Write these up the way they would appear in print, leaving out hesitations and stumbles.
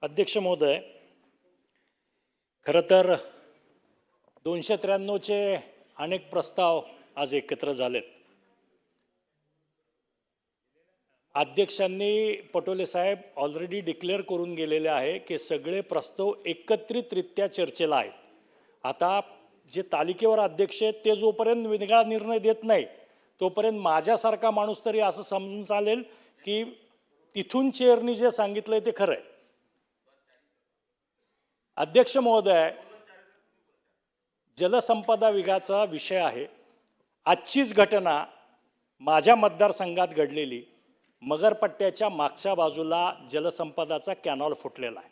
अध्यक्ष महोदय, खरं तर 293 चे अनेक प्रस्ताव आज एकत्र झालेत। अध्यक्षांनी पटोले साहेब ऑलरेडी डिक्लेअर करून गेलेले आहे की सगळे प्रस्ताव एकत्रितरित्या चर्चेला आहेत। आता जे तालिकेवर अध्यक्ष आहेत ते जोपर्यंत वेगळा निर्णय देत नाही तोपर्यंत माझ्यासारखा माणूस तरी असं समजून चालेल की तिथून चेअरनी जे सांगितलंय ते खरं आहे। अध्यक्ष महोदय, जलसंपदा विभागाचा विषय आहे। आजचीच घटना माझ्या मतदारसंघात घडलेली, मगरपट्ट्याच्या मागच्या बाजूला जलसंपदाचा कॅनॉल फुटलेला आहे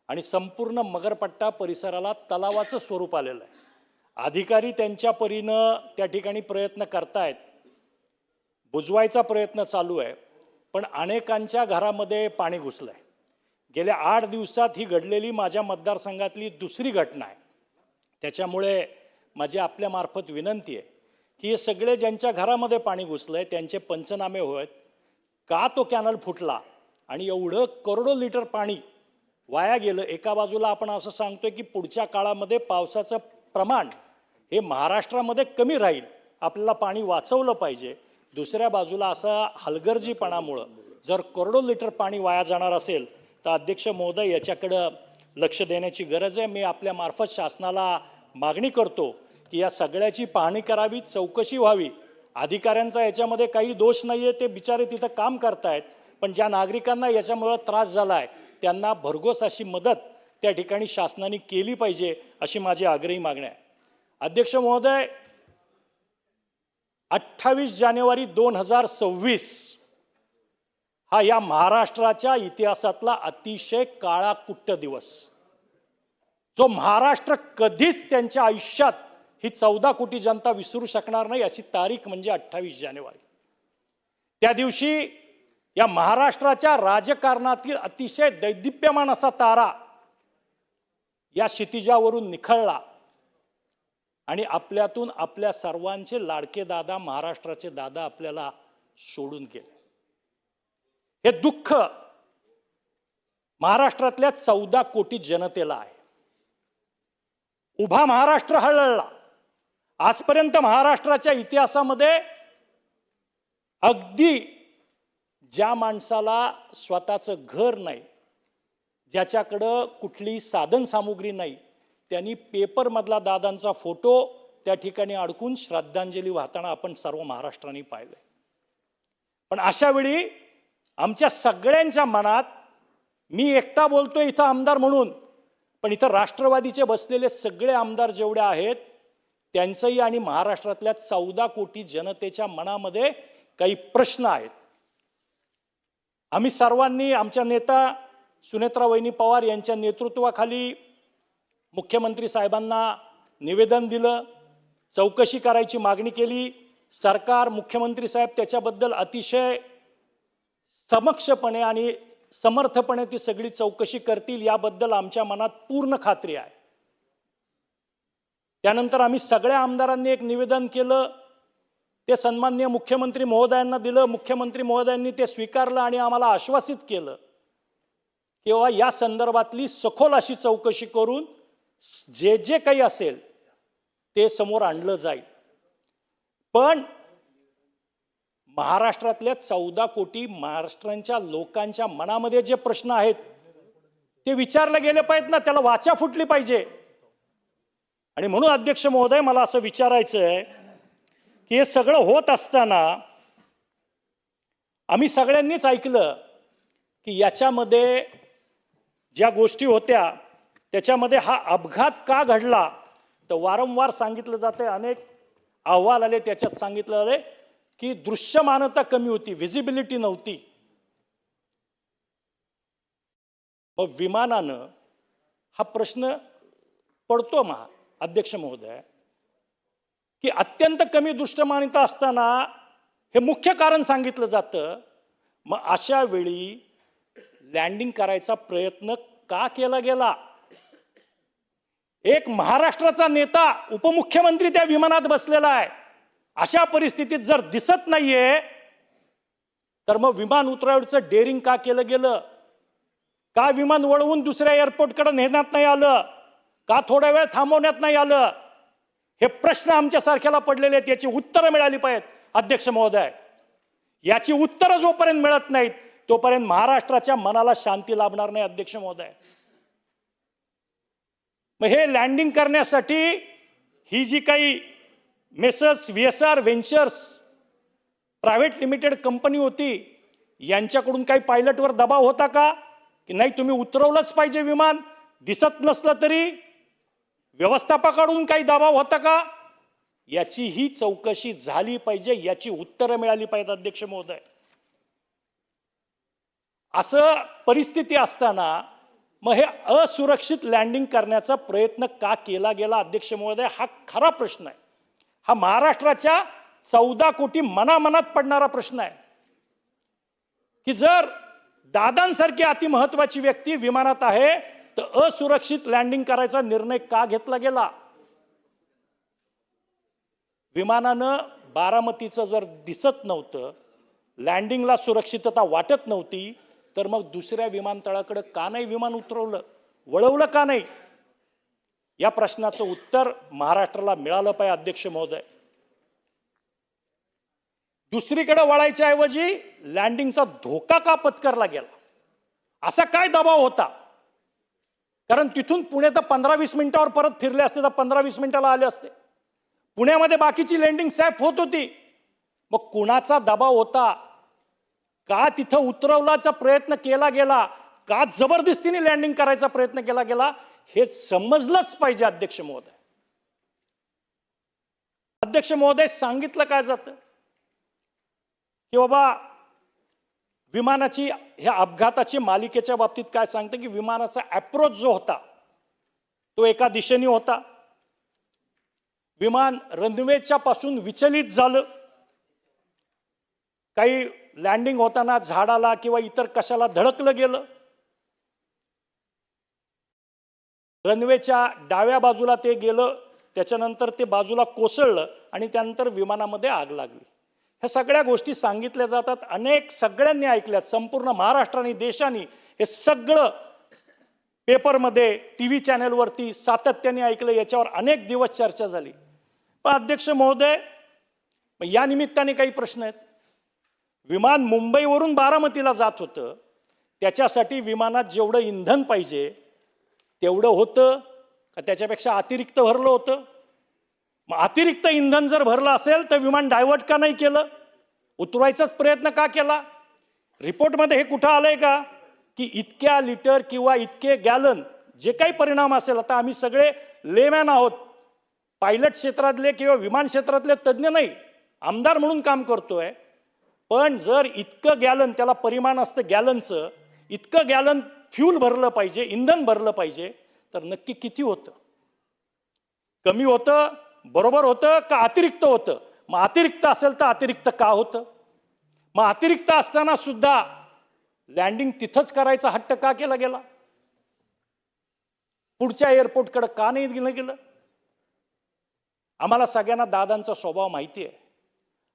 आणि संपूर्ण मगरपट्टा परिसराला तलावाचं स्वरूप आलेलं आहे। अधिकारी त्यांच्या परीनं त्या ठिकाणी प्रयत्न करतायत, बुजवायचा प्रयत्न चालू आहे, पण अनेकांच्या घरामध्ये पाणी घुसलंय। गेल्या 8 दिवसात ही घडलेली माझ्या मतदारसंघातली दुसरी घटना आहे। त्याच्यामुळे माझी आपल्या मार्फत विनंती आहे की हे सगळे ज्यांच्या घरामध्ये पाणी घुसलंय त्यांचे पंचनामे होत, का तो कॅनल फुटला आणि एवढं करोडो लिटर पाणी वाया गेलं। एका बाजूला आपण असं सांगतोय की पुढच्या काळामध्ये पावसाचं प्रमाण हे महाराष्ट्रामध्ये कमी राहील, आपल्याला पाणी वाचवलं पाहिजे। दुसऱ्या बाजूला असा हलगर्जीपणामुळं जर करोडो लिटर पाणी वाया जाणार असेल तर अध्यक्ष महोदय याच्याकडं लक्ष देण्याची गरज आहे। मी आपल्या मार्फत शासनाला मागणी करतो की या सगळ्याची पाहणी करावी, चौकशी व्हावी। अधिकाऱ्यांचा याच्यामध्ये काही दोष नाही आहे, ते बिचारे तिथं काम करतायत, पण ज्या नागरिकांना याच्यामुळे त्रास झाला आहे त्यांना भरघोस अशी मदत त्या ठिकाणी शासनाने केली पाहिजे, अशी माझी आग्रही मागणी आहे। अध्यक्ष महोदय, 28 जानेवारी 2026 हा या महाराष्ट्राच्या इतिहासातला अतिशय काळाकुट्ट दिवस, जो महाराष्ट्र कधीच त्यांच्या आयुष्यात ही 14 कोटी जनता विसरू शकणार नाही अशी तारीख म्हणजे 28 जानेवारी। त्या दिवशी या महाराष्ट्राच्या राजकारणातील अतिशय दैदिप्यमान असा तारा या क्षितिजावरून निखळला आणि आपल्यातून आपल्या सर्वांचे लाडके दादा, महाराष्ट्राचे दादा आपल्याला सोडून गेले। हे दुःख महाराष्ट्रातल्या 14 कोटी जनतेला आहे। उभा महाराष्ट्र हळहळला। आजपर्यंत महाराष्ट्राच्या इतिहासामध्ये अगदी ज्या माणसाला स्वतःचं घर नाही, ज्याच्याकडं कुठली साधन सामुग्री नाही, त्यांनी पेपरमधला दादांचा फोटो त्या ठिकाणी अडकून श्रद्धांजली वाहताना आपण सर्व महाराष्ट्राने पाहिलंय। पण अशा वेळी आमच्या सगळ्यांच्या मनात, मी एकटा बोलतोय इथं आमदार म्हणून, पण इथं राष्ट्रवादीचे बसलेले सगळे आमदार जेवढे आहेत त्यांचंही आणि महाराष्ट्रातल्या 14 कोटी जनतेच्या मनामध्ये काही प्रश्न आहेत। आम्ही सर्वांनी आमच्या नेता सुनेत्रा वहिनी पवार यांच्या नेतृत्वाखाली मुख्यमंत्री साहेबांना निवेदन दिलं, चौकशी करायची मागणी केली। सरकार, मुख्यमंत्री साहेब त्याच्याबद्दल अतिशय समक्षपणे आणि समर्थपणे ती सगळी चौकशी करतील याबद्दल आमच्या मनात पूर्ण खात्री आहे। त्यानंतर आम्ही सगळ्या आमदारांनी एक निवेदन केलं, ते सन्माननीय मुख्यमंत्री महोदयांना दिलं। मुख्यमंत्री महोदयांनी ते स्वीकारलं आणि आम्हाला आश्वासित केलं किंवा या संदर्भातली सखोल अशी चौकशी करून जे जे काही असेल ते समोर आणलं जाईल। पण महाराष्ट्रातल्या 14 कोटी महाराष्ट्रांच्या लोकांच्या मनामध्ये जे प्रश्न आहेत ते विचारले गेले पाहिजेत ना, त्याला वाचा फुटली पाहिजे। आणि म्हणून अध्यक्ष महोदय, मला असं विचारायचं आहे की हे सगळं होत असताना आम्ही सगळ्यांनीच ऐकलं की याच्यामध्ये ज्या गोष्टी होत्या त्याच्यामध्ये हा अपघात का घडला, तर वारंवार सांगितलं जाते, अनेक अहवाल आले, त्याच्यात सांगितलं आले की दृश्यमानता कमी होती, व्हिजिबिलिटी नव्हती। मग विमानानं हा प्रश्न पडतो अध्यक्ष महोदय की अत्यंत कमी दृश्यमानता असताना हे मुख्य कारण सांगितलं जातं। मग अशा वेळी लँडिंग करायचा प्रयत्न का केला गेला? एक महाराष्ट्राचा नेता, उपमुख्यमंत्री त्या विमानात बसलेला आहे, अशा परिस्थितीत जर दिसत नाहीये तर मग विमान उतरवायचं डेअरिंग का केलं गेलं? का विमान वळवून दुसऱ्या एअरपोर्टकडे नेण्यात नाही आलं? का थोडा वेळ थांबवण्यात नाही आलं? हे प्रश्न आमच्यासारख्याला पडलेले आहेत, याची उत्तरं मिळाली पाहिजेत अध्यक्ष महोदय. याची उत्तरं जोपर्यंत मिळत नाहीत तोपर्यंत महाराष्ट्राच्या मनाला शांती लाभणार नाही अध्यक्ष महोदय. मग हे लँडिंग करण्यासाठी ही जी काही messrs VSR ventures private limited company होती, यांच्याकडून काही पायलटवर दबाव होता का की नाही तुम्ही उतरवलंच पाहिजे विमान, दिसत नसलं तरी? व्यवस्थापकाकडून काही दबाव होता का? याची ही चौकशी झाली पाहिजे, याची उत्तरं मिळाली पाहिजेत अध्यक्ष महोदय. असं परिस्थिती असताना मग हे असुरक्षित लँडिंग करण्याचा प्रयत्न का केला गेला अध्यक्ष महोदय, हा खरा प्रश्न आहे. हा महाराष्ट्राच्या 14 कोटी मनामनात पडणारा प्रश्न आहे की जर दादांसारखी अतिमहत्वाची व्यक्ती विमानात आहे तर असुरक्षित लँडिंग करायचा निर्णय का घेतला गेला? विमानानं बारामतीचं जर दिसत नव्हतं, लँडिंगला सुरक्षितता वाटत नव्हती, तर मग दुसऱ्या विमानतळाकडे का नाही विमान उतरवलं, वळवलं का नाही? या प्रश्नाचं उत्तर महाराष्ट्राला मिळालं पाहिजे अध्यक्ष महोदय. दुसरीकडे वळायच्या ऐवजी लँडिंगचा धोका का पत्करला गेला? असा काय दबाव होता? कारण तिथून पुणे तर 15-20 मिनिटावर परत फिरले असते तर 15-20 मिनिटाला आले असते. पुण्यामध्ये बाकीची लँडिंग सॅफ होत होती. मग कुणाचा दबाव होता? का तिथं उतरवण्याचा प्रयत्न केला गेला? का जबरदस्तीने लँडिंग करायचा प्रयत्न केला गेला? हे समजलंच पाहिजे अध्यक्ष महोदय. अध्यक्ष महोदय, सांगितलं काय जातं की बाबा विमानाची ह्या अपघाताची मालिकेच्या बाबतीत काय सांगतं की विमानाचा अप्रोच जो होता तो एका दिशेने होता. विमान रनवेच्या पासून विचलित झालं. काही लँडिंग होताना झाडाला किंवा इतर कशाला धडकलं गेलं. रनवेच्या डाव्या बाजूला ते गेलं, त्याच्यानंतर ते बाजूला कोसळलं आणि त्यानंतर विमानामध्ये आग लागली. ह्या सगळ्या गोष्टी सांगितल्या जातात, अनेक सगळ्यांनी ऐकल्यात, संपूर्ण महाराष्ट्राने देशाने हे सगळं पेपरमध्ये TV चॅनलवरती सातत्याने ऐकलं. याच्यावर अनेक दिवस चर्चा झाली. पण अध्यक्ष महोदय, या निमित्ताने काही प्रश्न आहेत. विमान मुंबईवरून बारामतीला जात होतं, त्याच्यासाठी विमानात जेवढं इंधन पाहिजे तेवढं होतं का त्याच्यापेक्षा अतिरिक्त भरलं होतं? मग अतिरिक्त इंधन जर भरलं असेल तर विमान डायव्हर्ट का नाही केलं? उतरवायचाच प्रयत्न का केला? रिपोर्टमध्ये हे कुठं आलंय का की इतक्या लिटर किंवा इतके गॅलन जे काही परिणाम असेल? आता आम्ही सगळे लेमॅन आहोत, पायलट क्षेत्रातले किंवा विमान क्षेत्रातले तज्ज्ञ नाही, आमदार म्हणून काम करतोय. पण जर इतकं गॅलन, त्याला परिमाण असतं गॅलनचं, इतकं गॅलन फ्यूल भरलं पाहिजे, इंधन भरलं पाहिजे, तर नक्की किती होतं? कमी होतं, बरोबर होतं का अतिरिक्त होतं? मग अतिरिक्त असेल तर अतिरिक्त का होतं? मग अतिरिक्त असताना सुद्धा लँडिंग तिथंच करायचा हट्ट का केला गेला? पुढच्या एअरपोर्टकडे का नाही गेलं? आम्हाला सगळ्यांना दादांचा स्वभाव माहिती आहे.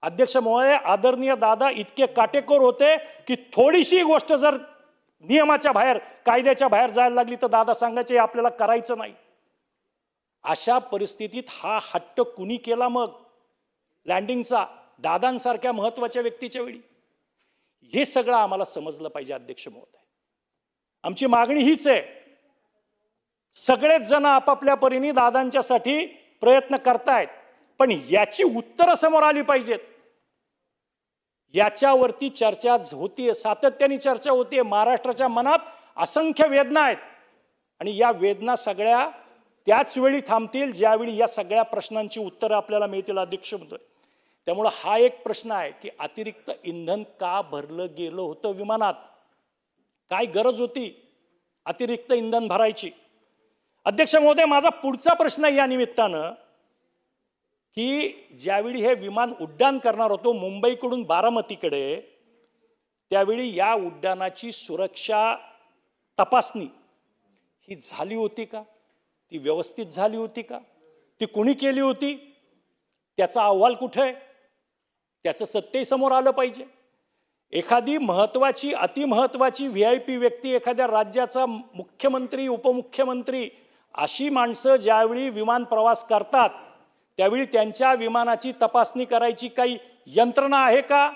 अध्यक्ष महोदय, आदरणीय दादा इतके काटेकोर होते की थोडीशी गोष्ट जर नियमाच्या बाहेर, कायद्याच्या बाहेर जायला लागली तर दादा सांगायचे आपल्याला करायचं नाही. अशा परिस्थितीत हा हट्ट कुणी केला मग लँडिंगचा, दादांसारख्या महत्वाच्या व्यक्तीच्या वेळी? हे सगळं आम्हाला समजलं पाहिजे अध्यक्ष महोदय. आमची मागणी हीच आहे, सगळेच जण आपापल्या परीने दादांच्यासाठी प्रयत्न करतायत, पण याची उत्तरं समोर आली पाहिजेत. याच्यावरती चर्चा होतीये, सातत्याने चर्चा होतीये. महाराष्ट्राच्या मनात असंख्य वेदना आहेत आणि या वेदना सगळ्या त्याच वेळी थांबतील ज्यावेळी या सगळ्या प्रश्नांची उत्तरं आपल्याला मिळतील अध्यक्ष महोदय. त्यामुळे हा एक प्रश्न आहे की अतिरिक्त इंधन का भरलं गेलं होतं विमानात? काय गरज होती अतिरिक्त इंधन भरायची? अध्यक्ष महोदय, माझा पुढचा प्रश्न या निमित्तानं की ज्यावेळी हे विमान उड्डाण करणार होतो मुंबईकडून बारामतीकडे, त्यावेळी या उड्डाणाची सुरक्षा तपासणी ही झाली होती का? ती व्यवस्थित झाली होती का? ती कोणी केली होती? त्याचा अहवाल कुठे आहे? त्याचं सत्य समोर आलं पाहिजे. एखादी महत्त्वाची अतिमहत्त्वाची VIP व्यक्ती, एखाद्या राज्याचा मुख्यमंत्री, उपमुख्यमंत्री, अशी माणसं ज्यावेळी विमान प्रवास करतात त्यावेळी त्यांच्या विमानाची तपासणी करायची काही यंत्रणा आहे का?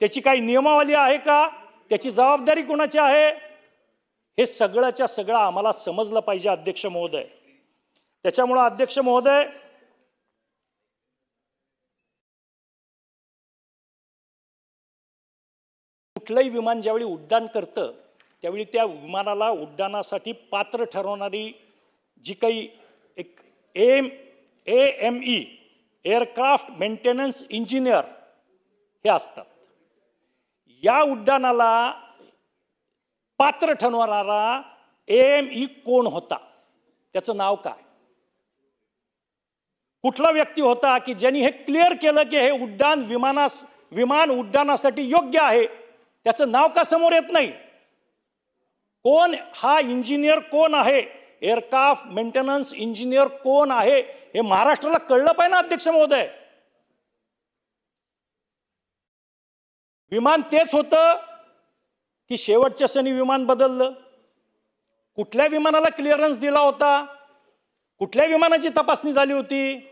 त्याची काही नियमावली आहे का? त्याची जबाबदारी कोणाची आहे? हे सगळंच्या सगळं आम्हाला समजलं पाहिजे अध्यक्ष महोदय. त्याच्यामुळं अध्यक्ष महोदय, कुठलंही विमान ज्यावेळी उड्डाण करतं त्यावेळी त्या विमानाला उड्डाणासाठी पात्र ठरवणारी जी काही एक AME एअरक्राफ्ट मेंटेनन्स इंजिनियर हे असतात. या उड्डाणाला पात्र ठरवणारा AME कोण होता? त्याचं नाव काय? कुठला व्यक्ती होता की ज्यांनी हे क्लिअर केलं की हे विमान उड्डाणासाठी योग्य आहे? त्याचं नाव का समोर येत नाही? कोण हा इंजिनियर कोण आहे? एअरक्राफ्ट मेंटेनन्स इंजिनियर कोण आहे हे महाराष्ट्राला कळलं पाहिजे ना अध्यक्ष महोदय. विमान तेच होतं की शेवटच्या क्षणी विमान बदललं? कुठल्या विमानाला क्लिअरन्स दिला होता? कुठल्या विमानाची तपासणी झाली होती?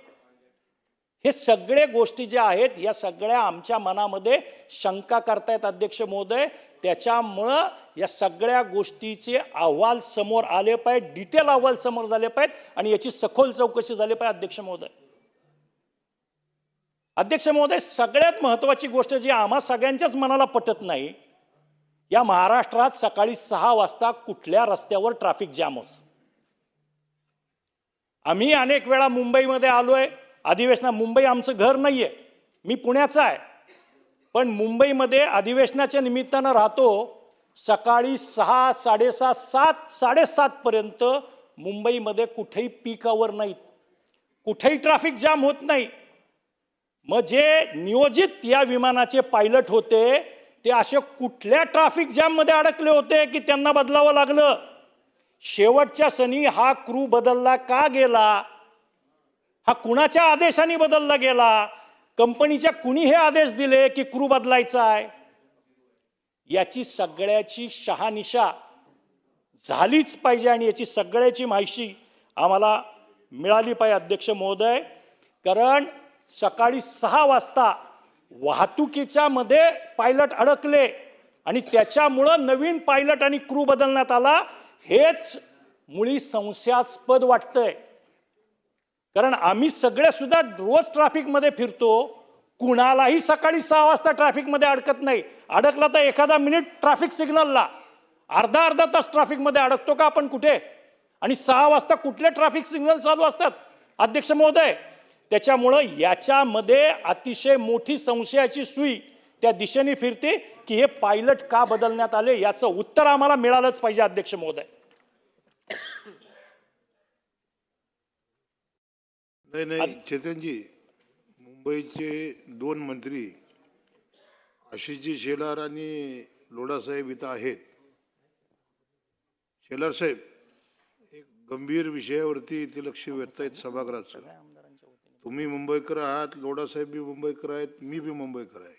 हे सगळे गोष्टी ज्या आहेत या सगळ्या आमच्या मनामध्ये शंका करतायत अध्यक्ष महोदय. त्याच्यामुळं या सगळ्या गोष्टीचे अहवाल समोर आले पाहिजे, डिटेल अहवाल समोर झाले पाहिजेत आणि याची सखोल चौकशी झाली पाहिजे अध्यक्ष महोदय. अध्यक्ष महोदय, सगळ्यात महत्त्वाची गोष्ट जी आम्हा सगळ्यांच्याच मनाला पटत नाही, या महाराष्ट्रात सकाळी 6 वाजता कुठल्या रस्त्यावर ट्रॅफिक जॅम होतं? आम्ही अनेक वेळा मुंबईमध्ये आलोय अधिवेशना. मुंबई आमचं घर नाहीये, मी पुण्याचा आहे, पण मुंबईमध्ये अधिवेशनाच्या निमित्तानं राहतो. सकाळी 6, 6:30, 7, 7:30 पर्यंत मुंबईमध्ये कुठेही पीक आवर नाहीत, कुठेही ट्रॅफिक जाम होत नाही. मग जे नियोजित या विमानाचे पायलट होते ते असे कुठल्या ट्रॅफिक जॅम मध्ये अडकले होते की त्यांना बदलावं लागलं? शेवटच्या क्षणी हा क्रू बदलला का गेला? हा कुणाच्या आदेशाने बदलला गेला? कंपनीच्या कुणी हे आदेश दिले की क्रू बदलायचा आहे? याची सगळ्याची शहानिशा झालीच पाहिजे आणि याची सगळ्याची माहिती आम्हाला मिळाली पाहिजे अध्यक्ष महोदय. कारण सकाळी 6 वाजता वाहतुकीच्या मध्ये पायलट अडकले आणि त्याच्यामुळं नवीन पायलट आणि क्रू बदलण्यात आला. हेच मुळी संशयास्पद वाटतंय. कारण आम्ही सगळे सुद्धा रोज ट्रॅफिकमध्ये फिरतो, कुणालाही सकाळी 6 वाजता ट्रॅफिकमध्ये अडकत नाही. अडकला तर एखादा मिनिट ट्रॅफिक सिग्नलला, अर्धा तास ट्रॅफिकमध्ये अडकतो का आपण कुठे? आणि 6 वाजता कुठले ट्रॅफिक सिग्नल चालू असतात अध्यक्ष महोदय? त्याच्यामुळं याच्यामध्ये अतिशय मोठी संशयाची सुई त्या दिशेने फिरते की हे पायलट का बदलण्यात आले, याचं उत्तर आम्हाला मिळालंच पाहिजे अध्यक्ष महोदय. नाही चेतनजी, मुंबईचे 2 मंत्री आशिषजी शेलार आणि लोढासाहेब इथं आहेत. शेलार साहेब, एक गंभीर विषयावरती इथे लक्ष वेधतायत सभागृहाचं. तुम्ही मुंबईकर आहात, लोढासाहेब बी मुंबईकर आहेत, मी बी मुंबईकर आहे.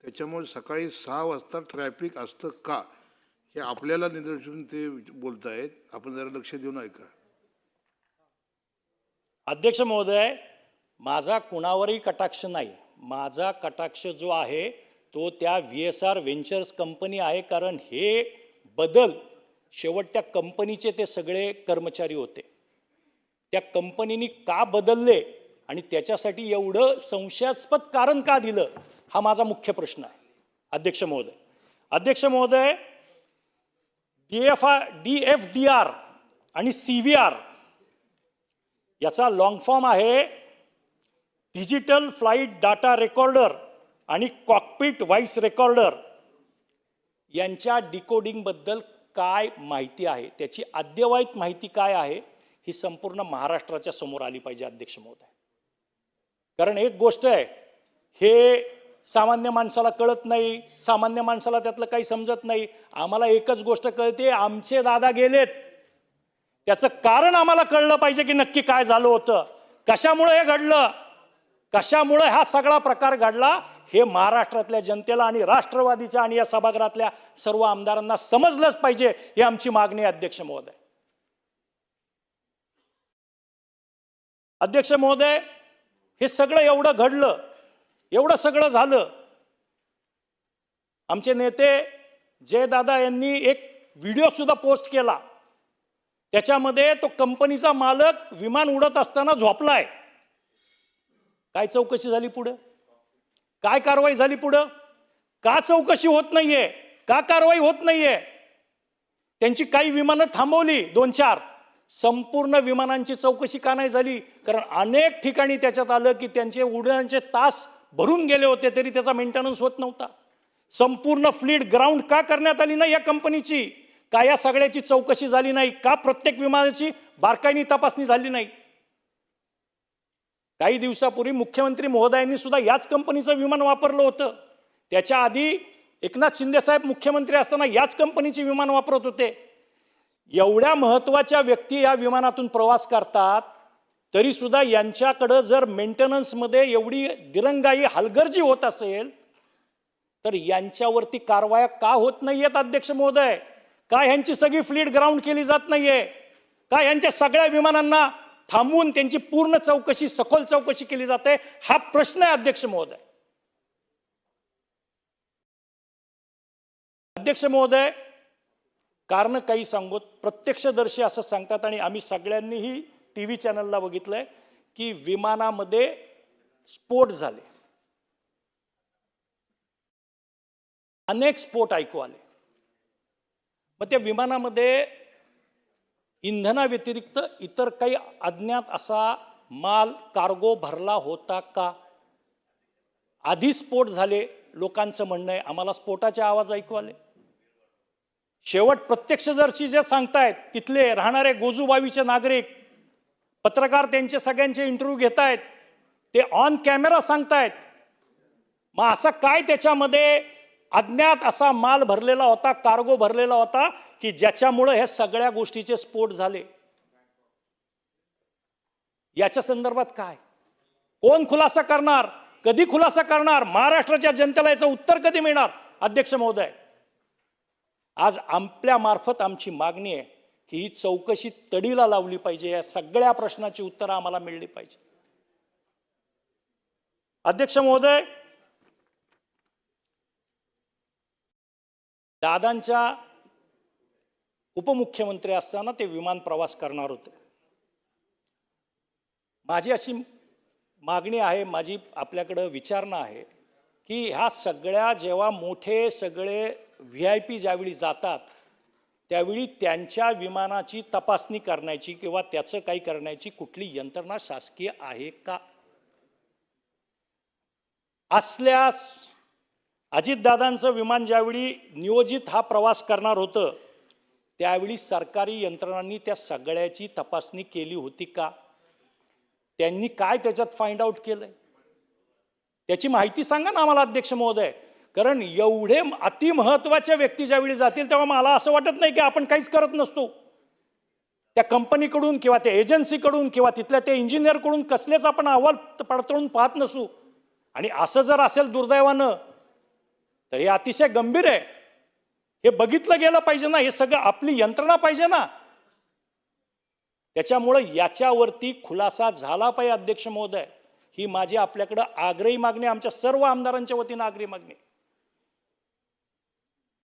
त्याच्यामुळे सकाळी 6 वाजता ट्रॅफिक असतं का हे आपल्याला निदर्शन ते बोलतायत. आपण जरा लक्ष देऊन ऐका. अध्यक्ष महोदय, माझा कुणावरही कटाक्ष नाही. माझा कटाक्ष जो आहे तो त्या VSR व्हेंचर्स कंपनी आहे. कारण हे बदल शेवट त्या कंपनीचे ते सगळे कर्मचारी होते. त्या कंपनीने का बदलले आणि त्याच्यासाठी एवढं संशयास्पद कारण का दिलं, हा माझा मुख्य प्रश्न आहे अध्यक्ष महोदय. अध्यक्ष महोदय, DFDR आणि CVR याचा लॉंग फॉर्म आहे डिजिटल फ्लाईट डाटा रेकॉर्डर आणि कॉकपिट व्हॉइस रेकॉर्डर. यांच्या डिकोडिंग बद्दल काय माहिती आहे, त्याची अद्ययावत माहिती काय आहे, ही संपूर्ण महाराष्ट्राच्या समोर आली पाहिजे अध्यक्ष महोदय. कारण एक गोष्ट आहे, हे सामान्य माणसाला कळत नाही, सामान्य माणसाला त्यातलं काही समजत नाही. आम्हाला एकच गोष्ट कळते, आमचे दादा गेलेत, त्याचं कारण आम्हाला कळलं पाहिजे की नक्की काय झालं होतं, कशामुळे हे घडलं, कशामुळे हा सगळा प्रकार घडला, हे महाराष्ट्रातल्या जनतेला आणि राष्ट्रवादीच्या आणि या सभागृहातल्या सर्व आमदारांना समजलंच पाहिजे, ही आमची मागणी आहे अध्यक्ष महोदय. अध्यक्ष महोदय, हे सगळं एवढं घडलं, एवढं सगळं झालं. आमचे नेते जयदादा यांनी एक व्हिडिओ सुद्धा पोस्ट केला. त्याच्यामध्ये तो कंपनीचा मालक विमान उडत असताना झोपलाय. काय चौकशी झाली पुढे? काय कारवाई झाली पुढं? का चौकशी होत नाहीये? का कारवाई होत नाहीये? त्यांची काही विमानं थांबवली, 2-4. संपूर्ण विमानांची चौकशी का नाही झाली? कारण अनेक ठिकाणी त्याच्यात आलं की त्यांचे उड्डाणाचे तास भरून गेले होते, तरी त्याचा मेंटेनन्स होत नव्हता. संपूर्ण फ्लीट ग्राउंड का करण्यात आली नाही या कंपनीची? का या सगळ्याची चौकशी झाली नाही? का प्रत्येक विमानाची बारकाईने तपासणी झाली नाही? काही दिवसापूर्वी मुख्यमंत्री महोदयांनी सुद्धा याच कंपनीचं विमान वापरलं होतं. त्याच्या आधी एकनाथ शिंदे साहेब मुख्यमंत्री असताना याच कंपनीचे विमान वापरत होते. एवढ्या महत्त्वाच्या व्यक्ती या विमानातून प्रवास करतात, तरी सुद्धा यांच्याकडं जर मेंटेनन्समध्ये एवढी दिरंगाई हलगर्जी होत असेल, तर यांच्यावरती कारवाया का होत नाहीयेत अध्यक्ष महोदय? का ह्यांची सगळी फ्लीट ग्राउंड केली जात नाहीये? का यांच्या सगळ्या विमानांना थांबवून त्यांची पूर्ण चौकशी, सखोल चौकशी केली जाते? हा प्रश्न आहे अध्यक्ष महोदय. अध्यक्ष महोदय, कारण काही सांगत प्रत्यक्षदर्शी असं सांगतात आणि आम्ही सगळ्यांनीही टीव्ही चॅनलला बघितलंय की विमानामध्ये स्फोट झाले, अनेक स्फोट ऐकू आले. मग त्या विमानामध्ये इंधनाव्यतिरिक्त इतर काही अज्ञात असा माल, कार्गो भरला होता का? आधी स्फोट झाले, लोकांचं म्हणणं आहे. आम्हाला स्फोटाचे आवाज ऐकू आले. शेवट प्रत्यक्षदर्शी जे सांगतायत, तिथले राहणारे गोजूबावीचे नागरिक, पत्रकार त्यांचे सगळ्यांचे इंटरव्ह्यू घेतायत, ते ऑन कॅमेरा सांगतायत. मग असं काय त्याच्यामध्ये अज्ञात असा माल भरलेला होता, कार्गो भरलेला होता की ज्याच्यामुळे हे सगळ्या गोष्टीचे स्फोट झाले? याच्या संदर्भात काय, कोण खुलासा करणार? कधी खुलासा करणार? महाराष्ट्राच्या जनतेला याचं उत्तर कधी मिळणार? अध्यक्ष महोदय, आज आपल्या मार्फत आमची मागणी आहे की ही चौकशी तडीला लावली पाहिजे. या सगळ्या प्रश्नाची उत्तरं आम्हाला मिळली पाहिजे. अध्यक्ष महोदय, दादांच्या उपमुख्यमंत्री असताना ते विमान प्रवास करणार होते. माझी अशी मागणी आहे, माझी आपल्याकडं विचारणा आहे की ह्या सगळ्या जेव्हा मोठे सगळे VIP ज्यावेळी जातात, त्यावेळी त्यांच्या विमानाची तपासणी करण्याची किंवा त्याचं काही करण्याची कुठली यंत्रणा शासकीय आहे का? असल्यास अजितदादांचं विमान ज्यावेळी नियोजित हा प्रवास करणार होतं, त्यावेळी सरकारी यंत्रणांनी त्या सगळ्याची तपासणी केली होती का? त्यांनी काय त्याच्यात फाइंड आउट केलंय? त्याची माहिती सांगा ना आम्हाला अध्यक्ष महोदय. कारण एवढे अतिमहत्वाच्या व्यक्ती ज्यावेळी जातील, तेव्हा मला असं वाटत नाही की आपण काहीच करत नसतो. त्या कंपनीकडून किंवा त्या एजन्सीकडून किंवा तिथल्या त्या इंजिनियरकडून कसलेच आपण अहवाल पडताळून पाहत नसू. आणि असं जर असेल दुर्दैवानं, तर हे अतिशय गंभीर आहे. हे बघितलं गेलं पाहिजे ना, हे सगळं आपली यंत्रणा पाहिजे ना. त्याच्यामुळे याच्यावरती खुलासा झाला पाहिजे अध्यक्ष महोदय. ही माझी आपल्याकडे आग्रही मागणी, आमच्या सर्व आमदारांच्या वतीनं आग्रही मागणी.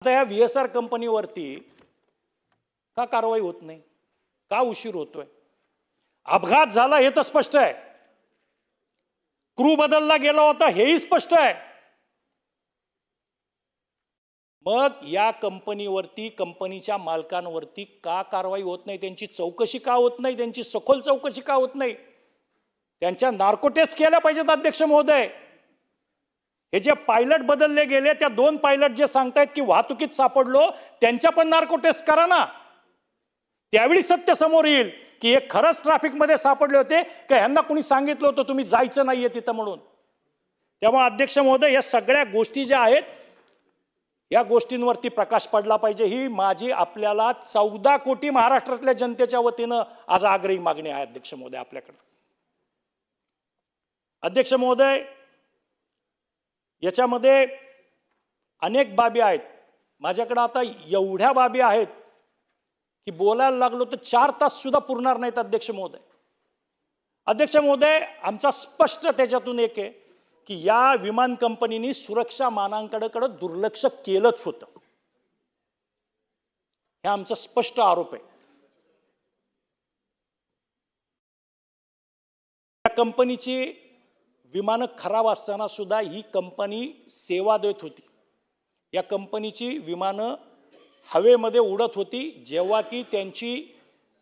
आता या VSR कंपनीवरती का कारवाई होत नाही? का उशीर होतोय? अपघात झाला हे तर स्पष्ट आहे, क्रू बदलला गेला होता हेही स्पष्ट आहे. मग या कंपनीवरती, कंपनीच्या मालकांवरती का कारवाई होत नाही? त्यांची चौकशी का होत नाही? त्यांची सखोल चौकशी का होत नाही? त्यांच्या नार्को टेस्ट केल्या पाहिजेत अध्यक्ष महोदय. हे जे पायलट बदलले गेले, त्या 2 पायलट जे सांगतायत की वाहतुकीत सापडलो, त्यांच्या पण नार्को टेस्ट करा ना. त्यावेळी सत्य समोर येईल की हे खरंच ट्रॅफिकमध्ये सापडले होते का ह्यांना कोणी सांगितलं होतं तुम्ही जायचं नाहीये तिथं म्हणून. त्यामुळे अध्यक्ष महोदय, या सगळ्या गोष्टी ज्या आहेत, या गोष्टींवरती प्रकाश पडला पाहिजे. ही माझी आपल्याला 14 कोटी महाराष्ट्रातल्या जनतेच्या वतीनं आज आग्रही मागणी आहे अध्यक्ष महोदय आपल्याकडे. अध्यक्ष महोदय, याच्यामध्ये अनेक बाबी आहेत. माझ्याकडे आता एवढ्या बाबी आहेत की बोलायला लागलो तर 4 तास सुद्धा पुरणार नाहीत. अध्यक्ष महोदय, अध्यक्ष महोदय, आमचा स्पष्ट त्याच्यातून एक आहे की या विमान कंपनीने सुरक्षा मानांकनाकडे दुर्लक्ष केलंच होतं. हे आमचा स्पष्ट आरोप आहे. या कंपनीची विमानं खराब असताना सुद्धा ही कंपनी सेवा देत होती. या कंपनीची विमानं हवेमध्ये उडत होती. जेव्हा की त्यांची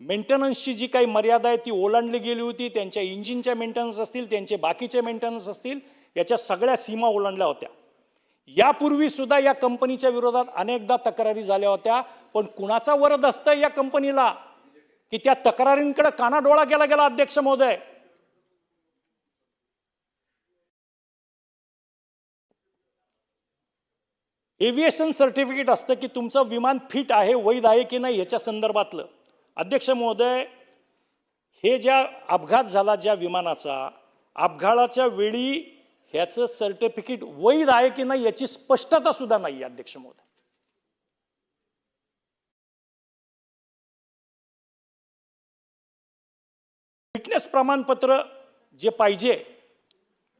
मेंटेनन्सची जी काही मर्यादा आहे ती ओलांडली गेली होती. त्यांच्या इंजिनच्या मेंटेनन्स असतील, त्यांचे बाकीचे मेंटेनन्स असतील, याच्या सगळ्या सीमा ओलांडल्या होत्या. यापूर्वी सुद्धा या कंपनीच्या विरोधात अनेकदा तक्रारी झाल्या होत्या. पण कुणाचा वरद असतं या कंपनीला की त्या तक्रारींकडे कानाडोळा केला गेला. अध्यक्ष महोदय, एव्हिएशन सर्टिफिकेट असतं की तुमचं विमान फिट आहे, वैध आहे की नाही याच्या संदर्भातलं. अध्यक्ष महोदय, हे ज्या अपघात झाला ज्या विमानाचा, अपघाताच्या वेळी ह्याचं सर्टिफिकेट वैध आहे की नाही याची स्पष्टता सुद्धा नाही. अध्यक्ष महोदय, फिटनेस प्रमाणपत्र जे पाहिजे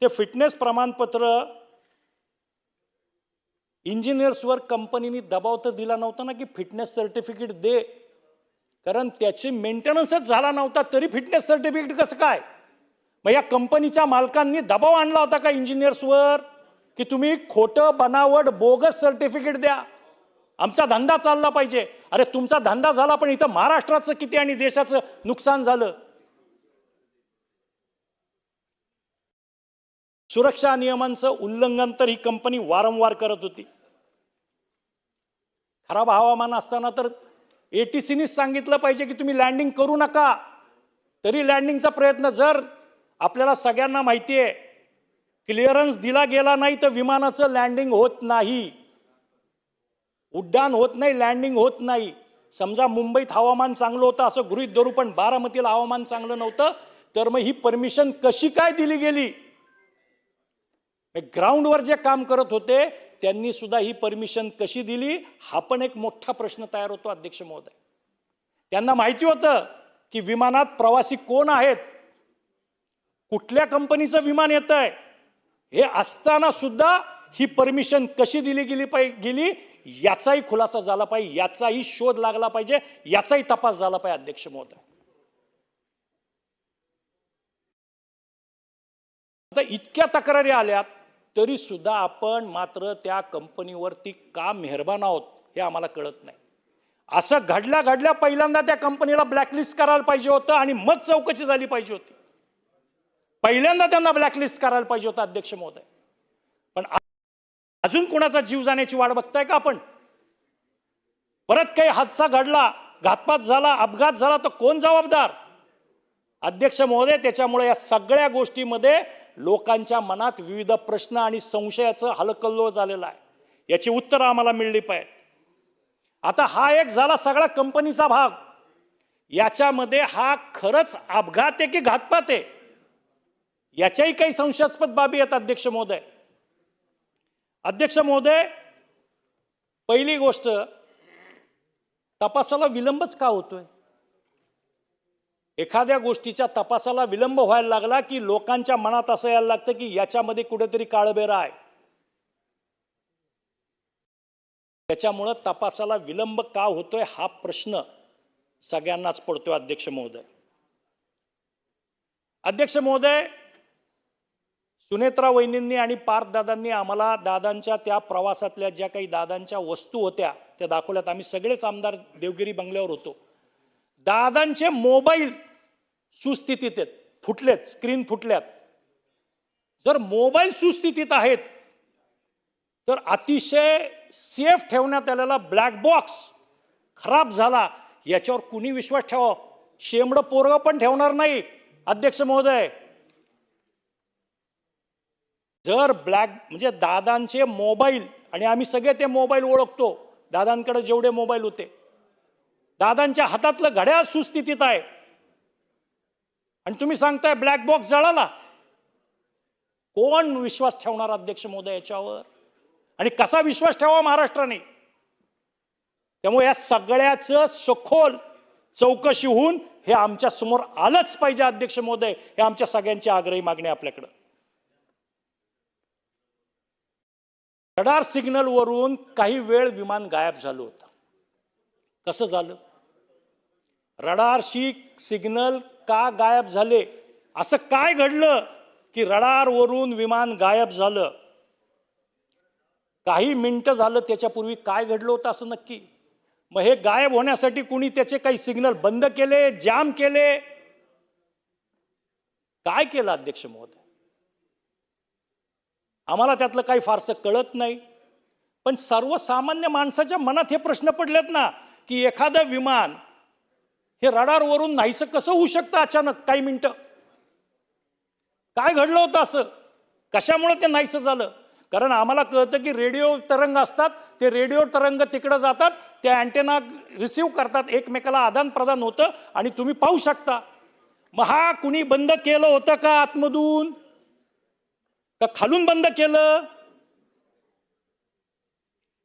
ते फिटनेस प्रमाणपत्र इंजिनियर्सवर कंपनीने दबाव तर दिला नव्हता ना की फिटनेस सर्टिफिकेट दे, कारण त्याची मेंटेनन्सच झाला नव्हता तरी फिटनेस सर्टिफिकेट कसं काय? मग या कंपनीच्या मालकांनी दबाव आणला होता का इंजिनियर्सवर की तुम्ही खोटं बनावट बोगस सर्टिफिकेट द्या, आमचा धंदा चालला पाहिजे? अरे तुमचा धंदा झाला पण इथं महाराष्ट्राचं किती आणि देशाचं नुकसान झालं. सुरक्षा नियमांचं उल्लंघन तर ही कंपनी वारंवार करत होती. खराब हवामान असताना तर ATCने सांगितलं पाहिजे की तुम्ही लँडिंग करू नका, तरी लँडिंगचा प्रयत्न. जर आपल्याला सगळ्यांना माहिती आहे क्लिअरन्स दिला गेला नाही तर विमानाचं लँडिंग होत नाही, उड्डाण होत नाही, लँडिंग होत नाही. समजा मुंबईत हवामान चांगलं होतं असं गृहीत धरू, पण बारामतीला हवामान चांगलं नव्हतं, तर मग ही परमिशन कशी काय दिली गेली? ग्राउंडवर जे काम करत होते त्यांनी सुद्धा ही परमिशन कशी दिली हा पण एक मोठा प्रश्न तयार होतो. अध्यक्ष महोदय, त्यांना माहिती होतं की विमानात प्रवासी कोण आहेत, कुठल्या कंपनीचं विमान येत आहे, हे असताना सुद्धा ही परमिशन कशी दिली गेली याचाही खुलासा झाला पाहिजे, याचाही शोध लागला पाहिजे, याचाही तपास झाला पाहिजे. अध्यक्ष महोदय, आता इतक्या तक्रारी आल्यात तरी सुद्धा आपण मात्र त्या कंपनीवरती का मेहरबान आहोत हे आम्हाला कळत नाही. असं घडल्या पहिल्यांदा त्या कंपनीला ब्लॅकलिस्ट करायला पाहिजे होतं आणि मग चौकशी झाली पाहिजे होती. पहिल्यांदा त्यांना ब्लॅकलिस्ट करायला पाहिजे होतं. अध्यक्ष महोदय, पण अजून कोणाचा जीव जाण्याची वाट बघताय का आपण? परत काही हादसा घडला, घातपात झाला, अपघात झाला तर कोण जबाबदार? अध्यक्ष महोदय, त्याच्यामुळे या सगळ्या गोष्टीमध्ये लोकांच्या मनात विविध प्रश्न आणि संशयाचं हलकल्लोळ झालेला आहे. याची उत्तरं आम्हाला मिळली पाहिजे. आता हा एक झाला सगळा कंपनीचा भाग. याच्यामध्ये हा खरंच अपघात आहे की घातपात आहे याच्याही काही संशयास्पद बाबी आहेत. अध्यक्ष महोदय, पहिली गोष्ट, तपासाला विलंबच का होतोय? एखाद्या गोष्टीच्या तपासाला विलंब व्हायला लागला की लोकांच्या मनात असं यायला लागतं की याच्यामध्ये कुठेतरी काळबेरा आहे. त्याच्यामुळं तपासाला विलंब का होतोय हा प्रश्न सगळ्यांनाच पडतोय. अध्यक्ष महोदय, सुनेत्रा वहिनींनी आणि पार्थ दादांनी आम्हाला दादांच्या त्या प्रवासातल्या ज्या काही दादांच्या वस्तू होत्या त्या दाखवल्यात. आम्ही सगळेच आमदार देवगिरी बंगल्यावर होतो. दादांचे मोबाईल सुस्थितीत आहेत, फुटलेत, स्क्रीन फुटल्यात. जर मोबाईल सुस्थितीत आहेत तर अतिशय सेफ ठेवण्यात आलेला ब्लॅक बॉक्स खराब झाला याच्यावर कुणी विश्वास ठेवा? शेमडं पोरगं पण ठेवणार नाही. अध्यक्ष महोदय, जर म्हणजे दादांचे मोबाईल, आणि आम्ही सगळे ते मोबाईल ओळखतो, दादांकडे जेवढे मोबाईल होते, दादांच्या हातातलं घड्याळ सुस्थितीत आहे आणि तुम्ही सांगताय ब्लॅक बॉक्स जळाला. कोण विश्वास ठेवणार अध्यक्ष महोदय याच्यावर? आणि कसा विश्वास ठेवावा महाराष्ट्राने? त्यामुळे या सगळ्याचं सखोल चौकशी होऊन हे आमच्या समोर आलंच पाहिजे अध्यक्ष महोदय. हे आमच्या सगळ्यांची आग्रही मागणी आपल्याकडं. रडार सिग्नलवरून काही वेळ विमान गायब झालं होतं. कसं झालं? रडारशी सिग्नल का गायब झाले? असं काय घडलं की रडारवरून विमान गायब झालं? काही मिनिटं झालं त्याच्यापूर्वी काय घडलं होतं असं नक्की? मग हे गायब होण्यासाठी कुणी त्याचे काही सिग्नल बंद केले, जाम केले? काय केलं अध्यक्ष महोदय? आम्हाला त्यातलं काही फारसं कळत नाही. पण सर्वसामान्य माणसाच्या मनात हे प्रश्न पडलेत ना की एखादं विमान हे रडारवरून नाहीसं कसं होऊ शकतं अचानक काही मिनिटं? काय घडलं होतं असं? कशामुळे ते नाहीसं झालं? कारण आम्हाला कळतं की रेडिओ तरंग असतात, ते रेडिओ तरंग तिकडं जातात, ते अँटेना रिसिव्ह करतात, एकमेकाला आदान प्रदान होतं आणि तुम्ही पाहू शकता. मग हा कुणी बंद केलं होतं का आतमधून, का खालून बंद केलं?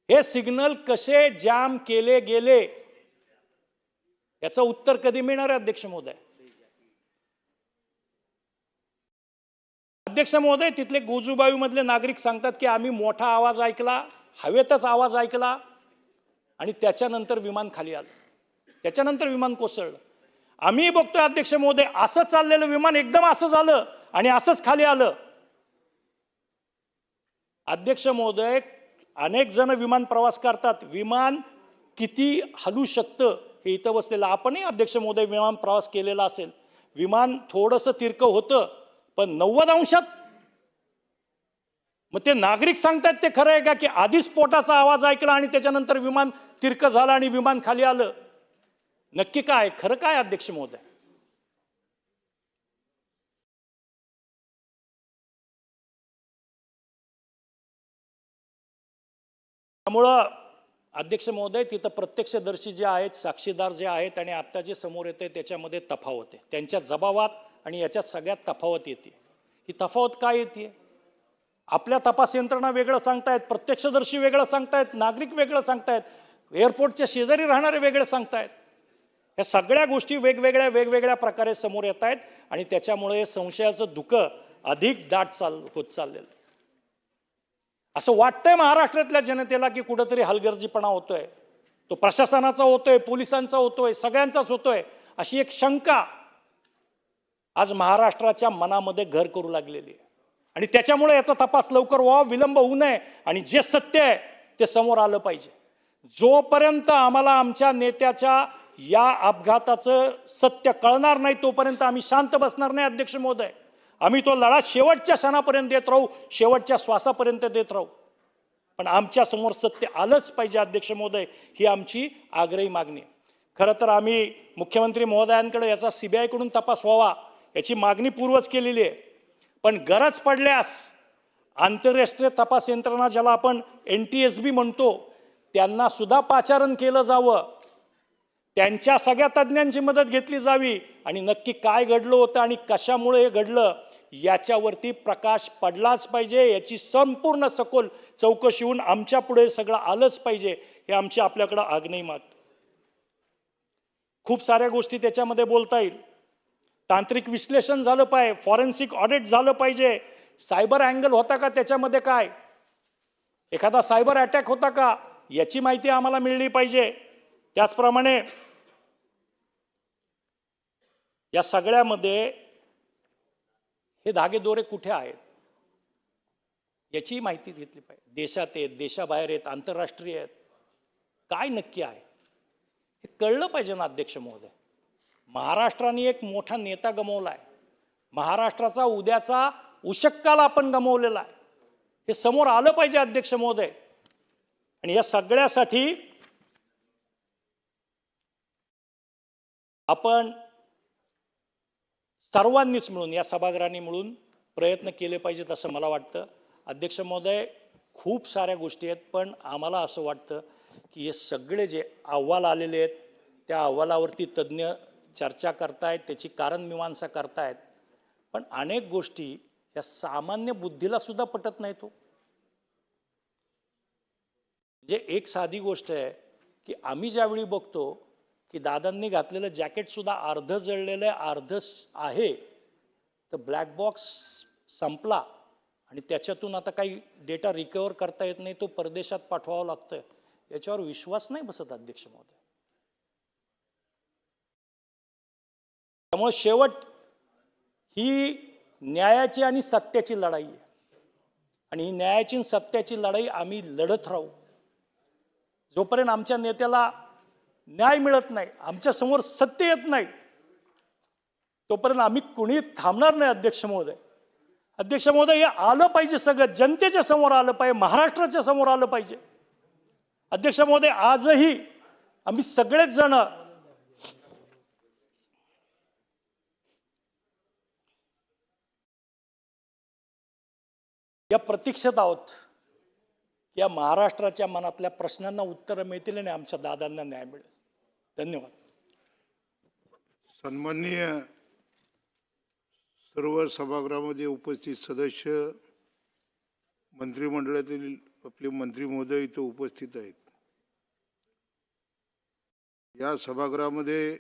हे सिग्नल कसे जाम केले गेले याचं उत्तर कधी मिळणार आहे अध्यक्ष महोदय? अध्यक्ष महोदय, तिथले गोजूबाई मधले नागरिक सांगतात की आम्ही मोठा आवाज ऐकला, हवेतच आवाज ऐकला आणि त्याच्यानंतर विमान खाली आलं, त्याच्यानंतर विमान कोसळलं. आम्ही बघतोय अध्यक्ष महोदय, असं चाललेलं विमान एकदम असं झालं आणि असंच खाली आलं. अध्यक्ष महोदय, अनेक जण विमान प्रवास करतात, विमान किती हलू शकतं हे इथं बसलेलं आपणही अध्यक्ष महोदय विमान प्रवास केलेला असेल. विमान थोडंसं तिरकं होतं पण 90 अंशात. मग ते नागरिक सांगतात ते खरं आहे का की आधी स्फोटाचा आवाज ऐकला आणि त्याच्यानंतर विमान तिरकं झालं आणि विमान खाली आलं? नक्की काय खरं काय अध्यक्ष महोदय? त्यामुळं अध्यक्ष महोदय, तिथं प्रत्यक्षदर्शी जे आहेत, साक्षीदार जे आहेत आणि आत्ता जे समोर येते त्याच्यामध्ये तफावत आहे. त्यांच्या जबाबात आणि याच्यात सगळ्यात तफावत येते. ही तफावत काय येते? आपल्या तपास यंत्रणा वेगळं सांगतायत, प्रत्यक्षदर्शी वेगळं सांगतायत, नागरिक वेगळं सांगतायत, एअरपोर्टच्या शेजारी राहणारे वेगळे सांगतायत. या सगळ्या गोष्टी वेगवेगळ्या प्रकारे समोर येत आहेत आणि त्याच्यामुळे संशयाचं धुकं अधिक दाट होत चाललेलं. असं वाटतंय महाराष्ट्रातल्या जनतेला की कुठंतरी हलगर्जीपणा होतोय. तो प्रशासनाचा होतोय, पोलिसांचा होतोय, सगळ्यांचाच होतोय, अशी एक शंका आज महाराष्ट्राच्या मनामध्ये घर करू लागलेली आहे. आणि त्याच्यामुळे याचा तपास लवकर व्हावा, विलंब होऊ नये आणि जे सत्य आहे ते समोर आलं पाहिजे. जोपर्यंत आम्हाला आमच्या नेत्याच्या या अपघाताचं सत्य कळणार नाही तोपर्यंत आम्ही शांत बसणार नाही अध्यक्ष महोदय. आम्ही तो लढा शेवटच्या क्षणापर्यंत देत राहू, शेवटच्या श्वासापर्यंत देत राहू. पण आमच्या समोर सत्य आलंच पाहिजे अध्यक्ष महोदय, ही आमची आग्रही मागणी आहे. खरं तर आम्ही मुख्यमंत्री महोदयांकडे याचा CBI कडून तपास व्हावा याची मागणी पूर्वच केलेली आहे. पण गरज पडल्यास आंतरराष्ट्रीय तपास यंत्रणा, ज्याला आपण NTSB म्हणतो, त्यांना सुद्धा पाचारण केलं जावं, त्यांच्या सगळ्या तज्ज्ञांची मदत घेतली जावी आणि नक्की काय घडलं होतं आणि कशामुळे हे घडलं याच्यावरती प्रकाश पडलाच पाहिजे. याची संपूर्ण सखोल चौकशी होऊन आमच्या पुढे सगळं आलंच पाहिजे, हे आमची आपल्याकडं आग्रही मागणी. खूप साऱ्या गोष्टी त्याच्यामध्ये बोलता येईल. तांत्रिक विश्लेषण झालं पाहिजे, फॉरेन्सिक ऑडिट झालं पाहिजे, सायबर अँगल होता का त्याच्यामध्ये, काय एखादा सायबर अटॅक होता का याची माहिती आम्हाला मिळली पाहिजे. त्याचप्रमाणे या सगळ्यामध्ये हे धागेदोरे कुठे आहेत याची माहिती घेतली पाहिजे. देशात आहेत, देशाबाहेर आहेत, आंतरराष्ट्रीय आहेत, काय नक्की आहे हे कळलं पाहिजे ना अध्यक्ष महोदय. महाराष्ट्राने एक मोठा नेता गमावला आहे, महाराष्ट्राचा उद्याचा उशक्काला आपण गमावलेला आहे, हे समोर आलं पाहिजे अध्यक्ष महोदय. आणि या सगळ्यासाठी आपण सर्वांनीच मिळून, या सभागृहांनी मिळून प्रयत्न केले पाहिजेत असं मला वाटतं. अध्यक्ष महोदय, खूप साऱ्या गोष्टी आहेत, पण आम्हाला असं वाटतं की हे सगळे जे अहवाल आलेले आहेत त्या अहवालावरती तज्ज्ञ चर्चा करतायत, त्याची कारणमीमांसा करतायत, पण अनेक गोष्टी या सामान्य बुद्धीला सुद्धा पटत नाही तो. म्हणजे एक साधी गोष्ट आहे की आम्ही ज्यावेळी बघतो की दादांनी घातलेलं जॅकेट सुद्धा अर्ध जळलेलं आहे, अर्ध आहे, तर ब्लॅक बॉक्स संपला आणि त्याच्यातून आता काही डेटा रिकवर करता येत नाही, तो परदेशात पाठवावा लागतोय. याच्यावर विश्वास नाही बसत अध्यक्ष महोदय. त्यामुळे शेवट ही न्यायाची आणि सत्याची लढाई आहे आणि ही न्यायाची आणि सत्याची लढाई आम्ही लढत राहू. जोपर्यंत आमच्या नेत्याला न्याय मिळत नाही, आमच्या समोर सत्य येत नाही, तोपर्यंत आम्ही कुणी थांबणार नाही. अध्यक्ष महोदय, अध्यक्ष महोदय, हे आलं पाहिजे, सगळं जनतेच्या समोर आलं पाहिजे, महाराष्ट्राच्या समोर आलं पाहिजे. अध्यक्ष महोदय, आजही आम्ही सगळेच जण या प्रतीक्षेत आहोत, या महाराष्ट्राच्या मनातल्या प्रश्नांना उत्तरं मिळतील आणि आमच्या दादांना न्याय मिळेल. धन्यवाद. सन्माननीय सर्व सभागृहामध्ये उपस्थित सदस्य, मंत्रिमंडळातील आपले मंत्री महोदय इथं उपस्थित आहेत. या सभागृहामध्ये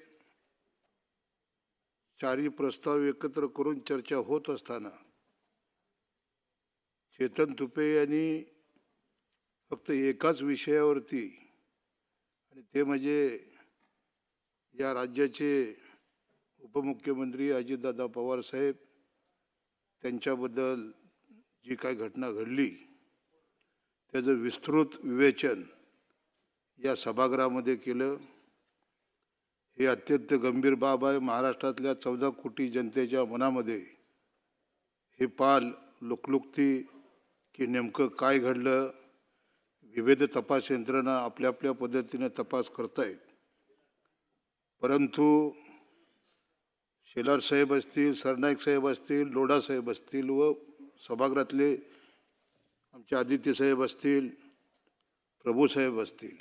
चारही प्रस्ताव एकत्र करून चर्चा होत असताना चेतन तुपे यांनी फक्त एकाच विषयावरती, आणि ते म्हणजे या राज्याचे उपमुख्यमंत्री अजितदादा पवार साहेब त्यांच्याबद्दल जी काही घटना घडली त्याचं विस्तृत विवेचन या सभागृहामध्ये केलं. हे अत्यंत गंभीर बाब आहे. महाराष्ट्रातल्या 14 कोटी जनतेच्या मनामध्ये हे पाल लुकलुकती की नेमकं काय घडलं. विविध तपास यंत्रणा आपल्या आपल्या पद्धतीने तपास करतायत, परंतु शेलार साहेब असतील, सरनाईक साहेब असतील, लोढा साहेब असतील व सभागृहातले आमचे आदित्य साहेब असतील, प्रभू साहेब असतील,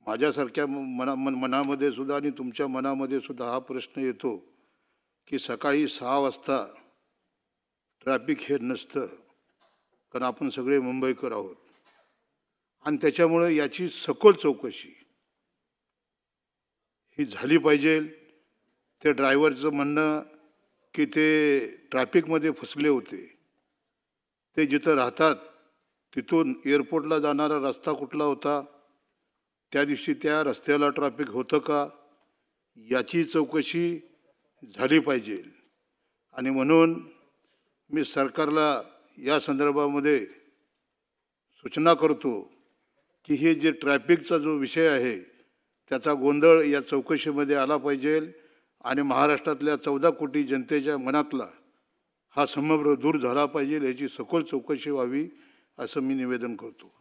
माझ्यासारख्या मनामध्ये सुद्धा आणि तुमच्या मनामध्ये सुद्धा हा प्रश्न येतो की सकाळी 6 वाजता ट्रॅफिक हे नसतं, कारण आपण सगळे मुंबईकर आहोत, आणि त्याच्यामुळे याची सखोल चौकशी ही झाली पाहिजे. त्या ड्रायव्हरचं म्हणणं की ते ट्रॅफिकमध्ये फसले होते, ते जिथं राहतात तिथून एअरपोर्टला जाणारा रस्ता कुठला होता, त्या दिवशी त्या रस्त्याला ट्रॅफिक होतं का, याची चौकशी झाली पाहिजे. आणि म्हणून मी सरकारला या संदर्भामध्ये सूचना करतो की हे जे ट्रॅफिकचा जो विषय आहे त्याचा गोंधळ या चौकशीमध्ये आला पाहिजे आणि महाराष्ट्रातल्या 14 कोटी जनतेच्या मनातला हा संभ्रम दूर झाला पाहिजे, याची सखोल चौकशी व्हावी असं मी निवेदन करतो.